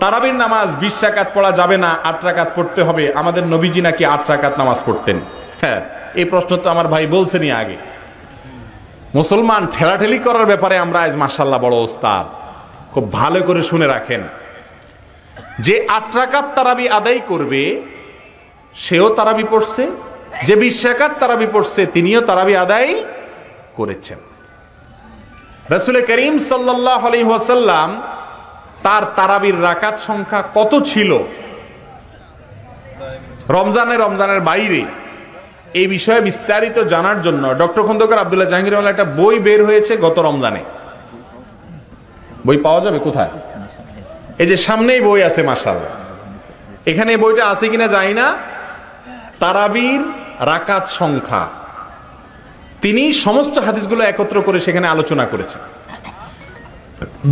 তারাবির নামাজ 20 রাকাত পড়া যাবে না, 8 রাকাত পড়তে হবে। আমাদের নবীজি নাকি 8 রাকাত নামাজ পড়তেন। হ্যাঁ, এই প্রশ্ন তো আমার ভাই বলছেনই আগে। মুসলমান ঠেলাঠেলি করার ব্যাপারে আমরা আজ মাশাআল্লাহ বড় ওস্তাদ। খুব ভালো করে শুনে রাখেন, যে 8 রাকাত তারাবি আদায় করবে সেও তারাবি পড়ছে, যে 20 রাকাত তারাবি পড়ছে তিনিও তারাবি আদায় করেছেন। রাসূল করিম সাল্লাল্লাহু আলাইহি ওয়াসাল্লাম তার তারাবির রাকাত সংখ্যা কত ছিল রমজানের বাইরে, এই বিষয়ে বিস্তারিত জানার জন্য ডক্টর খন্দকার আব্দুল্লাহ জাহাঙ্গীর একটা বই বের হয়েছে গত রমজানে। বই পাওয়া যাবে কোথায়? এই যে সামনেই বই আছে মাশাআল্লাহ। এখানে এই বইটা আছে কিনা জানি না। তারাবির রাকাত সংখ্যা তিনি সমস্ত হাদিসগুলো একত্র করে সেখানে আলোচনা করেছেন।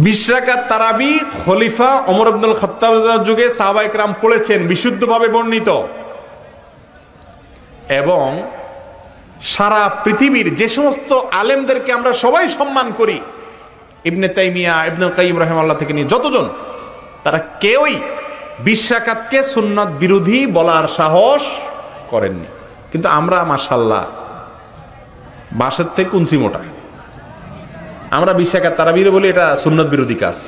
20 রাকাত তারাবি খলিফা ওমর ইবনুল খাত্তাবের যুগে সাহাবায়ে কেরাম পড়েছেন, বিশুদ্ধভাবে বর্ণিত। এবং সারা পৃথিবীর যে সমস্ত আলেমদেরকে আমরা সবাই সম্মান করি, ইবনে তাইমিয়া, ইবনুল কাইয়িম রাহিমাহুল্লাহ থেকে নিয়ে যতজন, তারা কেউই 20 রাকাতকে সুন্নাত বিরোধী বলার সাহস করেননি। কিন্তু আমরা মাশাআল্লাহ বাসের থেকে কুঞ্চি মোটা, আমরা 20 রাকাত তারাবি বলি এটা সুন্নাত বিরোধী কাজ।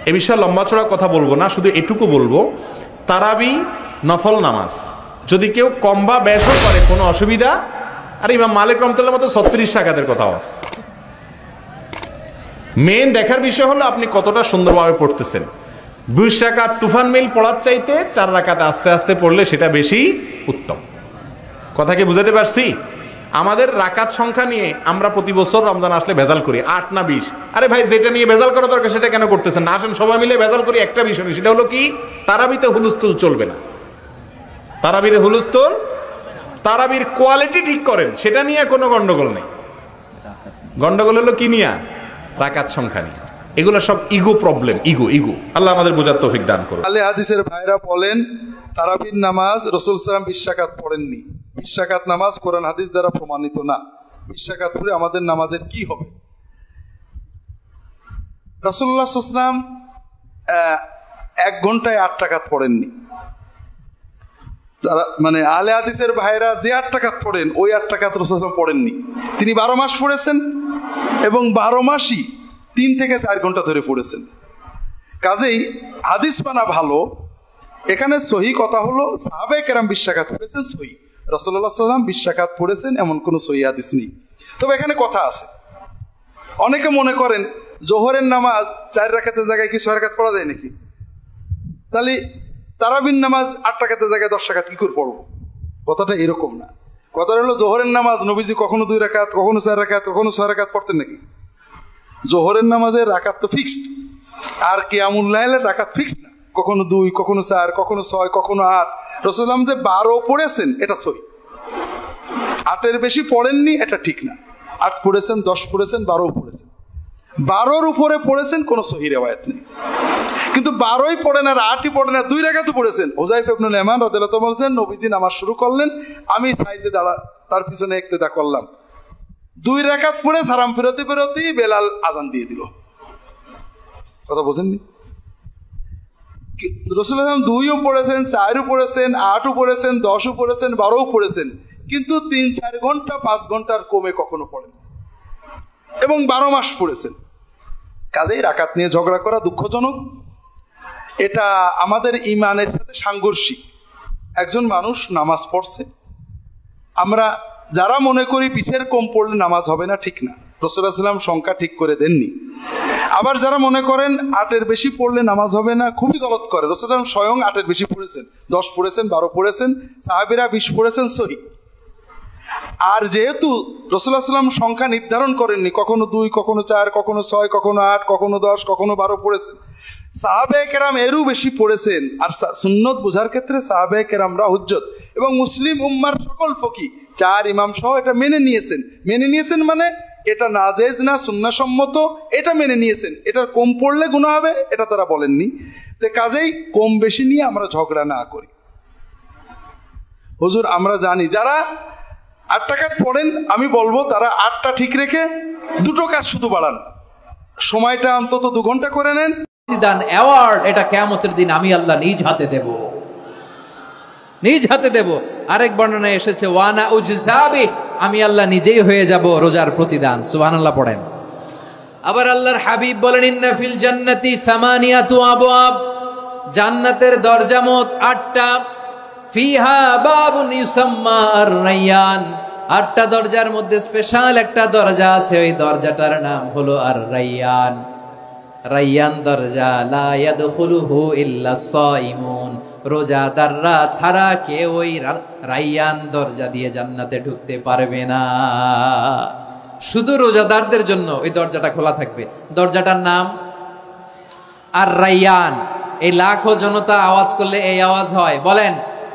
এ বিষয়ে লম্বা চড়া কথা বলবো না, শুধু এটুকু বলবো, তারাবি নফল নামাজ, যদি কেউ কম বা বেশও করে কোনো অসুবিধা। আর ইমাম মালিক রহমাতুল্লাহর মতো 36 রাকাতের কথা আছে। মেন দেখার বিষয় হলো আপনি কতটা সুন্দরভাবে পড়তেছেন। 20 রাকাত তুফান মিল পড়ার চাইতে 4 রাকাত আস্তে আস্তে পড়লে সেটা বেশি উত্তম। কথা কি বুঝাতে পারছি? আমাদের রাকাত সংখ্যা নিয়ে আমরা প্রতি বছর রমজান আসলে ভেজাল করি, 8 না 20। আরে ভাই, যেটা নিয়ে ভেজাল করা দরকার সেটা কেন করতেছেন না? আসেন সবাই মিলে ভেজাল করি একটা বিষয় নিয়ে, সেটা হলো কি, তারাবিতে হুলস্থুল চলবে না। তারাবির হুলস্থুল, তারাবির কোয়ালিটি ঠিক করেন, সেটা নিয়ে কোনো গন্ডগোল নেই। গন্ডগোল হলো কি নিয়ে? রাকাত সংখ্যা নিয়ে। এগুলো সব ইগো প্রবলেম, ইগো। আল্লাহ আমাদের বোঝার তৌফিক দান করুন। আলে হাদিসের ভাইরা বলেন তারাবির নামাজ রাসূল সাল্লাল্লাহু আলাইহি ওয়াসাল্লাম 20 রাকাত পড়েননি। 20 রাকাত নামাজ কোরআন হাদিস দ্বারা প্রমাণিত না। 20 রাকাত পড়ে আমাদের নামাজের কি হবে? রাসূলুল্লাহ সাল্লাল্লাহু আলাইহি ওয়াসাল্লাম 1 ঘন্টায় 8 রাকাত পড়েননি। তারা মানে আলে হাদিসের ভাইরা যে 8 রাকাত পড়েন, ওই 8 রাকাত রাসূল সাল্লাল্লাহু আলাইহি ওয়াসাল্লাম পড়েননি। তিনি 12 মাস পড়েছেন এবং 12 মাসই 3 থেকে 4 ঘন্টা ধরে পড়েছেন। কাজেই হাদিস মানা ভালো। এখানে সহি কথা হলো সাহাবায়ে কেরাম 20 রাকাত পড়েছেন, সহি। রাসূলুল্লাহ সাল্লাল্লাহু আলাইহি ওয়াসাল্লাম 20 রাকাত পড়েছেন এমন কোনো সহি হাদিস নেই। তবে এখানে কথা আছে, অনেকে মনে করেন জোহরের নামাজ 4 রাকাতের জায়গায় কি 6 রাকাত পড়া যায় নাকি? তাহলে তারাবির নামাজ 8 রাকাতের জায়গায় 10 রাকাত কি করে পড়বো? কথাটা এরকম না। কথাটা হলো জোহরের নামাজ নবীজি কখনো 2 রাকাত, কখনো 4 রাকাত, কখনো 6 রাকাত পড়তেন নাকি? জোহরের নামাজের রাকাত তো ফিক্সড, আর কিয়ামুল লাইলের রাকাত ফিক্সড না। কখনো 2, কখনো 4, কখনো 6, কখনো 8। রাসূলুল্লাহ যে 12 পড়েছেন এটা সহি। 8-এর বেশি পড়েননি এটা ঠিক না। 8 পড়েছেন, 10 পড়েছেন, 12 পড়েছেন। 12-র উপরে পড়েছেন কোনো সহি রিওয়ায়াত নেই। কিন্তু 12ই পড়েন আর 8ই পড়েন আর 2 রাকাত পড়েছেন। হুযায়ফা ইবনুল ইয়ামান রাদিয়াল্লাহু তাআলা বলেন, নবীজি নামাজ শুরু করলেন, আমি সাইডে তার পিছনে ইক্তেদা করলাম। 2 রাকাত পড়ে সালাম ফেরতেই বেলাল আযান দিয়ে দিল। কথা বোঝেননি? রাসূলুল্লাহ 2ও পড়েছেন, 4ও পড়েছেন, 8ও পড়েছেন, 10ও পড়েছেন, 12ও পড়েছেন, কিন্তু 3-4 ঘন্টা 5 ঘন্টার কমে কখনো পড়েন এবং 12 মাস পড়েছেন। কাজেই রাকাত নিয়ে ঝগড়া করা দুঃখজনক। এটা আমাদের ঈমানের সাথে সাংঘর্ষিক। একজন মানুষ নামাজ পড়ছে, আমরা যারা মনে করি পিঠের কম পড়লে নামাজ হবে না, ঠিক না। রাসূলুল্লাহ সাল্লাল্লাহু আলাইহি ওয়াসাল্লাম সংখ্যা ঠিক করে দেননি। আবার যারা মনে করেন 8-এর বেশি পড়লে নামাজ হবে না, খুবই গলত করে। রাসূলুল্লাহ সাল্লাল্লাহু আলাইহি ওয়াসাল্লাম স্বয়ং 8-এর বেশি পড়েছেন, 10 পড়েছেন, 12 পড়েছেন, সাহাবীরা 20 পড়েছেন, সহি। আর যেহেতু রাসূলুল্লাহ সাল্লাল্লাহু আলাইহি ওয়াসাল্লাম সংখ্যা নির্ধারণ করেননি, কখনো 2, কখনো 4, কখনো 6, কখনো 8, কখনো 10, কখনো 12 পড়েছেন, সাহাবায়ে কেরাম এরও বেশি পড়েছেন। আর সুন্নত বোঝার ক্ষেত্রে সাহাবায়ে কেরামরা হুজ্জত এবং মুসলিম উম্মার সকল ফকি 4 ইমাম সহ এটা মেনে নিয়েছেন মানে এটা নাজেজ না, সুন্নাহসম্মত, এটা মেনে নিয়েছেন। এটা কম পড়লে গুনাহ হবে এটা তারা বলেননি। তো কাজেই কম বেশি নিয়ে আমরা ঝগড়া না করি। হুজুর আমরা জানি যারা 8 রাকাত পড়েন, আমি বলবো তারা 8টা ঠিক রেখে 2টো কাজ শুধু বাড়ান, সময়টা অন্তত 2 ঘন্টা করে নেন। প্রতিদান অ্যাওয়ার্ড, এটা কিয়ামতের দিন আমি আল্লাহ নিজ হাতে দেব, নিজ হাতে দেব। আরেক বর্ণনায় এসেছে ওয়ানা উজজাবি, আমি আল্লাহ নিজেই হয়ে যাব রোজার প্রতিদান। সুবহানাল্লাহ পড়েন। আবার আল্লাহর হাবিব বলেন ইন্না ফিল জান্নাতি সামানিয়াতু আবওয়াব, জান্নাতের দরজা মোট 8টা। ফিহা বাবুন ইউসাম্মা আর-রায়্যান, 8টা দরজার মধ্যে স্পেশাল একটা দরজা আছে, ওই দরজাটার নাম হলো আর-রায়্যান। রায়্যান দরজা লা ইয়াদখুলুহু ইল্লা সাইমুন, রোজাদাররা ছাড়া কেউ ওই রায়্যান দরজা দিয়ে জান্নাতে ঢুকতে পারবে না। শুধু রোজাদারদের জন্য ওই দরজাটা খোলা থাকবে। দরজাটার নাম আর-রায়্যান। এই লাখো জনতা আওয়াজ করলে এই আওয়াজ হয়, বলেন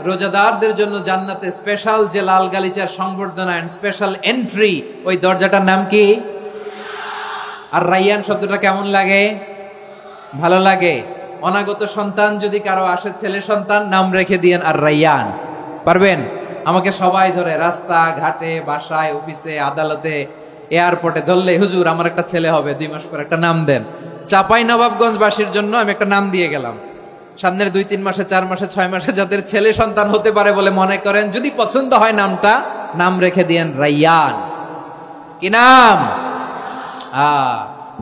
রোজাদারদের জন্য জান্নাতে স্পেশাল যে লাল গালিচার সংবর্ধনা এন্ড স্পেশাল এন্ট্রি, ওই দরজাটার নাম কি? আর-রায়্যান শব্দটা কেমন লাগে? ভালো লাগে। অনাগত সন্তান যদি কারো আসে, ছেলে সন্তান, নাম রেখে দিয়েন আর-রায়্যান। পারবেন? আমাকে সবাই ধরে রাস্তা ঘাটে, বাসায়, অফিসে, আদালতে, এয়ারপোর্টে ধরলে, হুজুর আমার একটা ছেলে হবে 2 মাস পর, একটা নাম দেন। চাপাই নবাবগঞ্জবাসীর জন্য আমি একটা নাম দিয়ে গেলাম। সামনের 2-3 মাসে, 4 মাসে, 6 মাসে যাদের ছেলে সন্তান হতে পারে বলে মনে করেন, যদি পছন্দ হয় নামটা, নাম রেখে দিয়েন রায়্যান। কি নাম?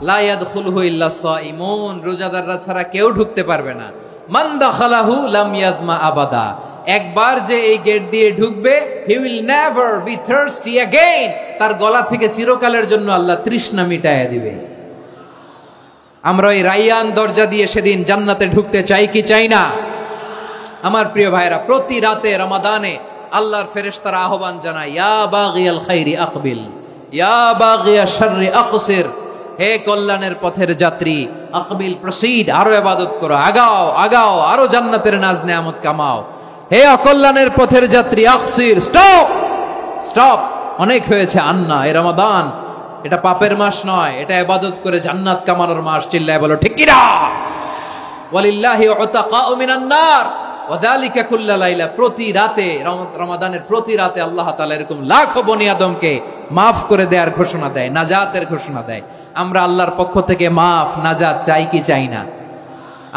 লা ইয়াদখুলুহু ইল্লা সাইমুন, রোজাদাররা ছাড়া কেউ ঢুকতে পারবে না। মান দাখালাহু লাম ইয়াযমা আবাদা, একবার যে এই গেট দিয়ে ঢুকবে, he will never be thirsty again, তার গলা থেকে চিরকালের জন্য আল্লাহ তৃষ্ণা মিটায়া দিবে। আমরা ওই রায়্যান দরজা দিয়ে সেদিন জান্নাতে ঢুকতে চাই কি চাই না? আমার প্রিয় ভাইরা, প্রতি রাতে রমাদানে আল্লাহর ফেরেশতারা আহ্বান জানায়, ইয়া বাগিয়াল খাইরি আকবিল, ইয়া বাগিয়াশ শাররি আকসির, হে কল্যাণের পথের যাত্রী, আকবিল প্রসিড, আরো ইবাদত করো, আগাও আগাও, আরো জান্নাতের নাজ নেয়ামত কামাও। হে অকল্যাণের পথের যাত্রী, আকসির, স্টপ স্টপ, অনেক হয়েছে। আন্না, এ রমাদান এটা পাপের মাস নয়, এটা ইবাদত করে জান্নাত কামানোর মাস। চিল্লায় বলো ঠিক কি না? ওয়ালিল্লাহি উতাকাউ মিনান নার ওয়া যালিকা কুল্লা লাইলা, প্রতি রাতে, রমাদানের প্রতি রাতে আল্লাহ তাআলা এরকম লাখো বনি আদমকে মাফ করে দেওয়ার ঘোষণা দেয়, নাজাতের ঘোষণা দেয়। আমরা আল্লাহর পক্ষ থেকে মাফ, নাজাত চাই কি চাই না?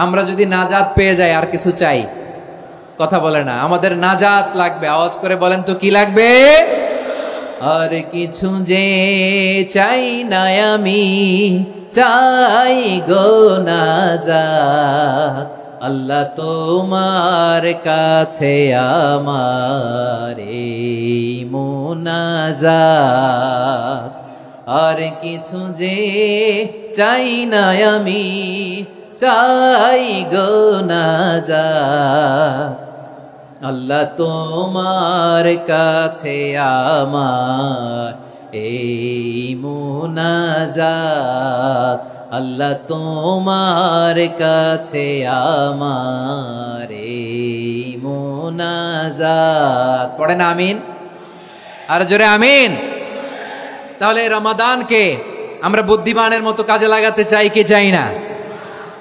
আমরা যদি নাজাত পেয়ে যাই, আর কিছু চাই? কথা বলে না। আমাদের নাজাত লাগবে। আওয়াজ করে বলেন তো কি লাগবে? আর কিছু যে চাই না আমি, চাই গো নাজাত, আল্লাহ তোমার কাছে আমার এই মুনাজাত। আর কিছু যে চাই না আমি, চাই গো নাজাত, আল্লাহ তোমার কাছে আমার এই মুনাজাত, আল্লাহ তোমার কাছে আমার এই মুনাজাত। পড়েন আমিন, আর জোরে আমিন। তাহলে রমাদানকে আমরা বুদ্ধিমানের মতো কাজে লাগাতে চাই কি চাই না?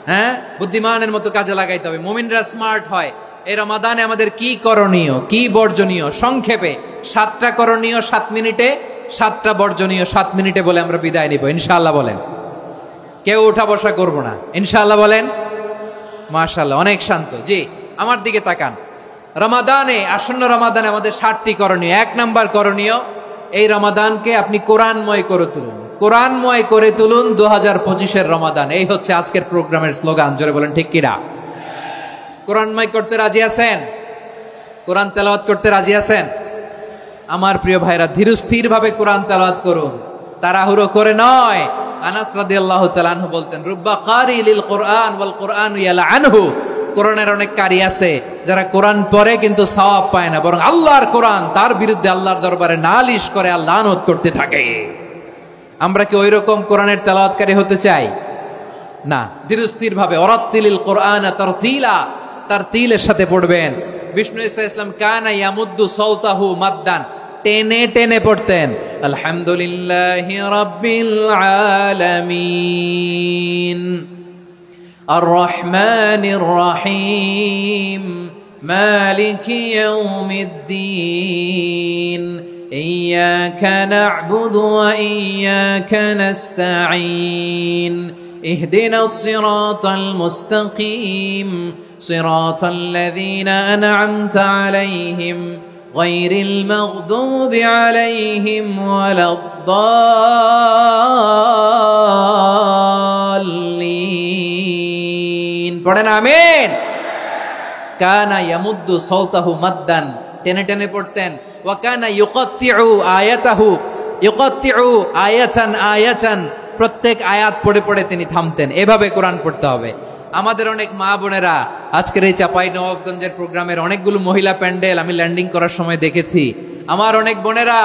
হ্যাঁ, বুদ্ধিমানের মতো কাজে লাগাইতে হবে। মুমিনরা স্মার্ট হয়। এই রমাদানে আমাদের কি করণীয়, কি বর্জনীয়, সংক্ষেপে 7টা করণীয় 7 মিনিটে, 7টা বর্জনীয় 7 মিনিটে বলে আমরা বিদায় নিব ইনশাআল্লাহ। বলেন, কেউ উঠা বসা করব না ইনশাআল্লাহ। বলেন মাশাআল্লাহ, অনেক শান্ত। জি, আমার দিকে তাকান। রমাদানে, আসন্ন রমাদানে আমাদের 7টি করণীয়। 1 নাম্বার করণীয়, এই রমাদানকে আপনি কোরআনময় করে তুলুন। কোরআনময় করে তুলুন 2025-এর রমাদান। এই হচ্ছে আজকের প্রোগ্রামের স্লোগান। জোরে বলেন ঠিক কিনা? কোরআনময় করতে রাজি আছেন? কোরআন তেলাওয়াত করতে রাজি আছেন? আমার প্রিয় ভাইরা, ধীরস্থির ভাবে কোরআন তেলাওয়াত করুন, তাড়াহুড়ো করে নয়। আনাস রাদিয়াল্লাহু তাআলা আনহু বলতেন, রুব্বা কারি লিল কোরআন ওয়াল কোরআন ইয়ালআনহু, কোরআনের অনেক কারি আছে যারা কোরআন পড়ে কিন্তু সওয়াব পায় না, বরং আল্লাহর কোরআন তার বিরুদ্ধে আল্লাহর দরবারে নালিশ করে, আল্লাহ লানত করতে থাকে। আমরা কি ওই রকম কোরআনের তেলাওয়াতকারী হতে চাই? না। ধীরস্থির ভাবে, ওয়ারাত্তিলিল কোরআন তারতিলা, তার তিলের সাথে পড়বেন। বিষ্ণু ঈসা ইসলাম কানা ইয়ামুদ্দু সাওতাহু মাদ্দান, টেনে টেনে পড়তেন। আলহামদুলিল্লাহি রাব্বিল আলামিন আর রহমানির রহিম মালিকি ইয়াউমিদ্দিন ইয়্যাকা না'বুদু ওয়া ইয়্যাকা নাস্তাঈন ইহদিনাস সিরাতাল মুস্তাকিম সিরাতাল লাযীনা আন'আমতা আলাইহিম গায়রিল মাগদুবি আলাইহিম ওয়ালাদ-দাল্লিন। পড়েন আমিন। কানা ইয়ামুদ্দু সাওতাহু মাদ্দান, টেনে টেনে পড়তেন। ওয়া কানা ইউকাত্তিউ আয়াতাহু, ইউকাত্তিউ আয়াতান আয়াতান, প্রত্যেক আয়াত পড়ে পড়ে তিনি থামতেন। এভাবে কোরআন পড়তে হবে। আমাদের অনেক মা বোনেরা আজকের এই চাঁপাইনবাবগঞ্জের প্রোগ্রামের অনেকগুলো মহিলা প্যান্ডেল আমি ল্যান্ডিং করার সময় দেখেছি। আমার অনেক বোনেরা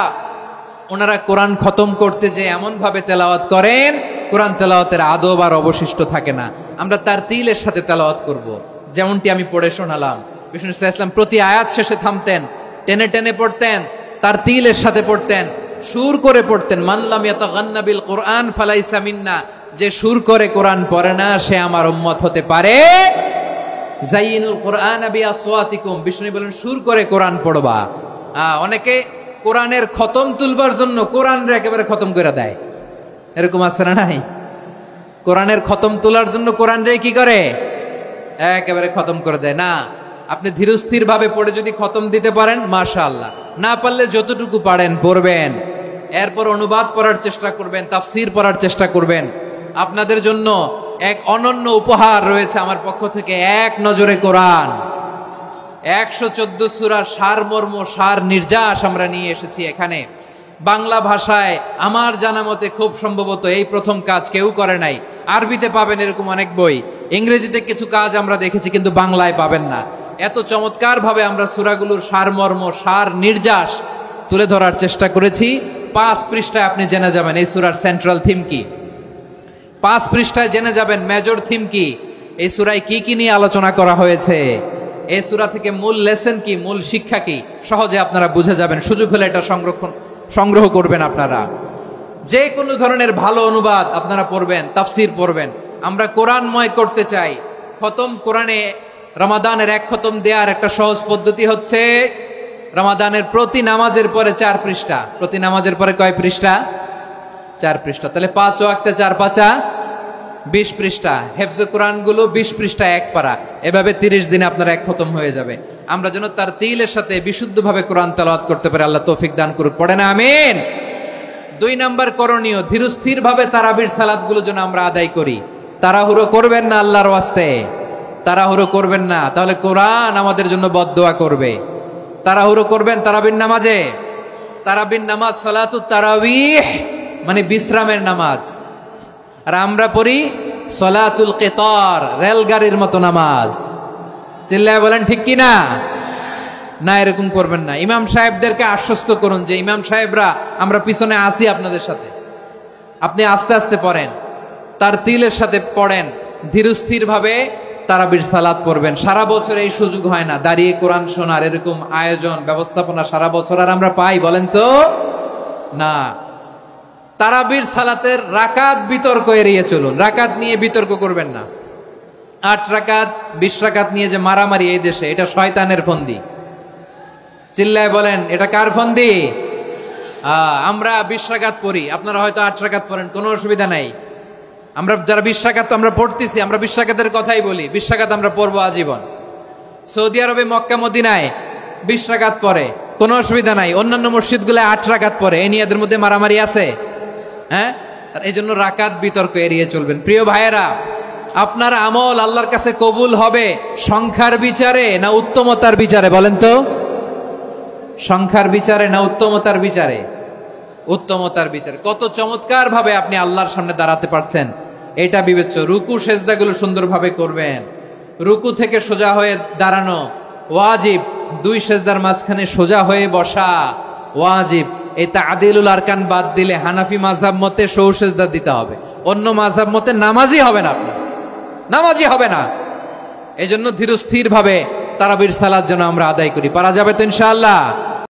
ওনারা কোরআন খতম করতে যে এমন ভাবে তেলাওয়াত করেন, কোরআন তেলাওয়াতের আদব আর অবশিষ্ট থাকে না। আমরা তার তিলের সাথে তেলাওয়াত করব, যেমনটি আমি পড়ে শোনালাম। বিষ্ণু ইসলাম প্রতি আয়াত শেষে থামতেন, টেনে টেনে পড়তেন, তার তিলের সাথে পড়তেন, সুর করে পড়তেন। মানলাম ইয়াতাগান্না বিল কোরআন ফালাইসা মিন্না, যে সুর করে কোরআন পড়ে না সে আমার উম্মত হতে পারে। যাইনুল কোরআন বিআসওয়াতিকুম, বিষ্ণু বলেন সুর করে কোরআন পড়বা। অনেকে কোরআনের খতম তুলবার জন্য কোরআনরে একেবারে খতম করে দেয়, এরকম আছে না নাই? কোরআনের খতম তোলার জন্য কোরআনরে কি করে? একেবারে খতম করে দেয়। না, আপনি ধীরস্থির ভাবে পড়ে যদি খতম দিতে পারেন মাশাআল্লাহ, না পারলে যতটুকু পারেন পড়বেন, এরপর অনুবাদ পড়ার চেষ্টা করবেন, তাফসির পড়ার চেষ্টা করবেন। আপনাদের জন্য এক অনন্য উপহার রয়েছে আমার পক্ষ থেকে, এক নজরে কোরআন। 114 সূরার সারমর্ম, সার নির্যাস আমরা নিয়ে এসেছি এখানে বাংলা ভাষায়। আমার জানা মতে খুব সম্ভবত এই প্রথম কাজ কেউ করে নাই। আরবিতে পাবেন এরকম অনেক বই, ইংরেজিতে কিছু কাজ আমরা দেখেছি, কিন্তু বাংলায় পাবেন না। এত চমৎকার ভাবে আমরা সূরাগুলোর সারমর্ম, সার নির্যাস তুলে ধরার চেষ্টা করেছি। 5 পৃষ্ঠায় আপনি জেনে যাবেন এই সূরার সেন্ট্রাল থিম কি। 5 পৃষ্ঠায় জেনে যাবেন মেজর থিম কি, এই সূরায় কি কি নিয়ে আলোচনা করা হয়েছে, এই সূরা থেকে মূল লেসন কি, মূল শিক্ষা কি, সহজে আপনারা বুঝে যাবেন। সুযোগ হলে এটা সংগ্রহ করবেন। আপনারা যে কোনো ধরনের ভালো অনুবাদ আপনারা পড়বেন, তাফসির পড়বেন। আমরা কোরআনময় করতে চাই। খতম কোরআনে রমাদানের 1 খতম দেওয়ার একটা সহজ পদ্ধতি হচ্ছে রমাদানের প্রতি নামাজের পরে 4 পৃষ্ঠা। প্রতি নামাজের পরে কয় পৃষ্ঠা? 4 পৃষ্ঠা। তাহলে 5 ওয়াক্তে 4 পাঁচা 20 পৃষ্ঠা। হেফজে কোরআন গুলো 20 পৃষ্ঠা 1 পারা, এভাবে 30 দিনে আপনার 1 খতম হয়ে যাবে। আমরা যেন তার তিলের সাথে বিশুদ্ধভাবে কোরআন তেলাওয়াত করতে পারি, আল্লাহ তৌফিক দান করুক। পড়েন আমিন। 2 নাম্বার করণীয়, ধীরস্থির ভাবে তারাবির সালাত গুলো যেন আমরা আদায় করি। তাড়াহুড়ো করবেন না, আল্লাহর ওয়াস্তে তাড়াহুড়ো করবেন না, তাহলে কোরআন আমাদের জন্য বদদোয়া করবে। তাড়াহুড়ো করবেন তারাবির নামাজে। তারাবির নামাজ সালাতুত তারাবিহ মানে বিশ্রামের নামাজ, আর আমরা পড়ি সালাতুল কিতার, রেলগাড়ির মতো নামাজ। চিল্লায় বলেন ঠিক কি না? না, এরকম করবেন না। ইমাম সাহেবদেরকে আশ্বস্ত করুন যে ইমাম সাহেবরা আমরা পিছনে আসি আপনাদের সাথে, আপনি আস্তে আস্তে পড়েন, তার তিলের সাথে পড়েন, ধীরস্থির ভাবে তারাবির সালাত পড়বেন। সারা বছর এই সুযোগ হয় না দাঁড়িয়ে কোরআন শোনার, এরকম আয়োজন ব্যবস্থাপনা সারা বছর আর আমরা পাই বলেন তো? না। তারাবির সালাতের রাকাত বিতর্ক এড়িয়ে চলুন, রাকাত নিয়ে বিতর্ক করবেন না। 8 রাকাত 20 রাকাত নিয়ে যে মারামারি এই দেশে, এটা শয়তানের ফন্দি। চিল্লায় বলেন এটা কার ফন্দি? আমরা 20 রাকাত পড়ি, আপনারা হয়তো 8 রাকাত পড়েন, কোনো অসুবিধা নাই। আমরা যারা 20 রাকাত আমরা পড়তেছি, আমরা 20 রাকাতের কথাই বলি, 20 রাকাত আমরা পড়বো আজীবন। সৌদি আরবে মক্কা মদিনায় 20 রাকাত পড়ে, কোনো অসুবিধা নাই। অন্যান্য মসজিদগুলোয় 8 রাকাত পড়ে, এই নিয়ে এদের মধ্যে মারামারি আছে? হ্যাঁ, এই জন্য রাকাত বিতর্ক এড়িয়ে চলবেন। প্রিয় ভাইয়েরা, আপনার আমল আল্লাহর কাছে কবুল হবে সংখ্যার বিচারে না উত্তমতার বিচারে বলেন তো? সংখ্যার বিচারে না উত্তমতার বিচারে? উত্তমতার বিচারে। কত চমৎকার ভাবে আপনি আল্লাহর সামনে দাঁড়াতে পারছেন এটা বিবেচ্য। রুকু সেজদাগুলো সুন্দরভাবে করবেন, রুকু থেকে সোজা হয়ে দাঁড়ানো ওয়াজিব, 2 সেজদার মাঝখানে সোজা হয়ে বসা ওয়াজিব। এই তাদিলুল আরকান বাদ দিলে হানাফি মাযহাব মতে সৌ সেজদা দিতে হবে, অন্য মাযহাব মতে নামাজই হবে না, আপনি নামাজই হবে না। এই জন্য ধীরস্থির ভাবে তারাবির সালাত যেন আমরা আদায় করি। পারা যাবে তো ইনশাআল্লাহ?